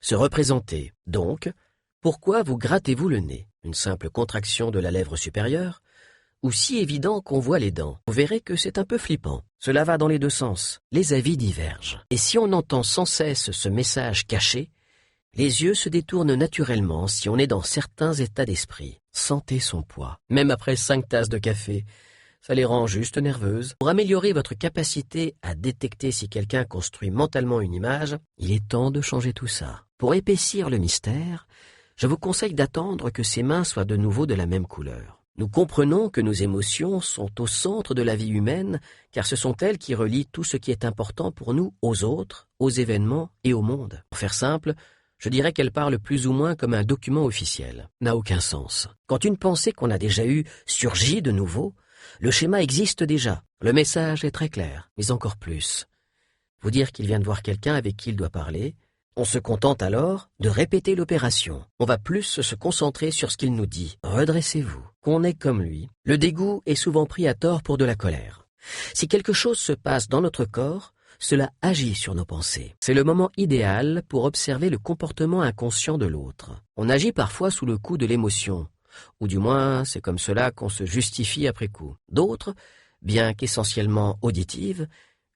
Se représenter. Donc, pourquoi vous grattez-vous le nez? Une simple contraction de la lèvre supérieure? Ou si évident qu'on voit les dents? Vous verrez que c'est un peu flippant. Cela va dans les deux sens. Les avis divergent. Et si on entend sans cesse ce message caché, les yeux se détournent naturellement si on est dans certains états d'esprit. Sentez son poids. Même après 5 tasses de café, ça les rend juste nerveuses. Pour améliorer votre capacité à détecter si quelqu'un construit mentalement une image, il est temps de changer tout ça. Pour épaissir le mystère, je vous conseille d'attendre que ses mains soient de nouveau de la même couleur. Nous comprenons que nos émotions sont au centre de la vie humaine, car ce sont elles qui relient tout ce qui est important pour nous aux autres, aux événements et au monde. Pour faire simple, je dirais qu'elle parle plus ou moins comme un document officiel. N'a aucun sens. Quand une pensée qu'on a déjà eue surgit de nouveau, le schéma existe déjà. Le message est très clair, mais encore plus. Vous dire qu'il vient de voir quelqu'un avec qui il doit parler. On se contente alors de répéter l'opération. On va plus se concentrer sur ce qu'il nous dit. Redressez-vous. Qu'on est comme lui. Le dégoût est souvent pris à tort pour de la colère. Si quelque chose se passe dans notre corps, cela agit sur nos pensées. C'est le moment idéal pour observer le comportement inconscient de l'autre. On agit parfois sous le coup de l'émotion, ou du moins c'est comme cela qu'on se justifie après coup. D'autres, bien qu'essentiellement auditives,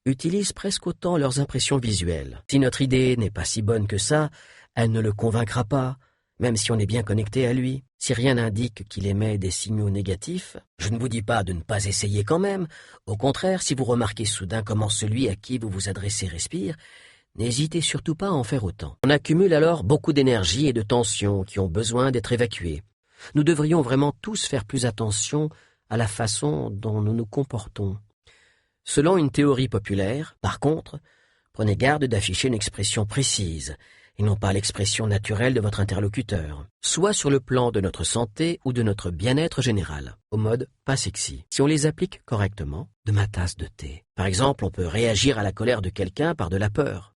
utilisent presque autant leurs impressions visuelles. Si notre idée n'est pas si bonne que ça, elle ne le convaincra pas, même si on est bien connecté à lui. Si rien n'indique qu'il émet des signaux négatifs, je ne vous dis pas de ne pas essayer quand même. Au contraire, si vous remarquez soudain comment celui à qui vous vous adressez respire, n'hésitez surtout pas à en faire autant. On accumule alors beaucoup d'énergie et de tension qui ont besoin d'être évacuées. Nous devrions vraiment tous faire plus attention à la façon dont nous nous comportons. Selon une théorie populaire, par contre, prenez garde d'afficher une expression précise, et non pas l'expression naturelle de votre interlocuteur, soit sur le plan de notre santé ou de notre bien-être général, au mode pas sexy. Si on les applique correctement, de ma tasse de thé. Par exemple, on peut réagir à la colère de quelqu'un par de la peur.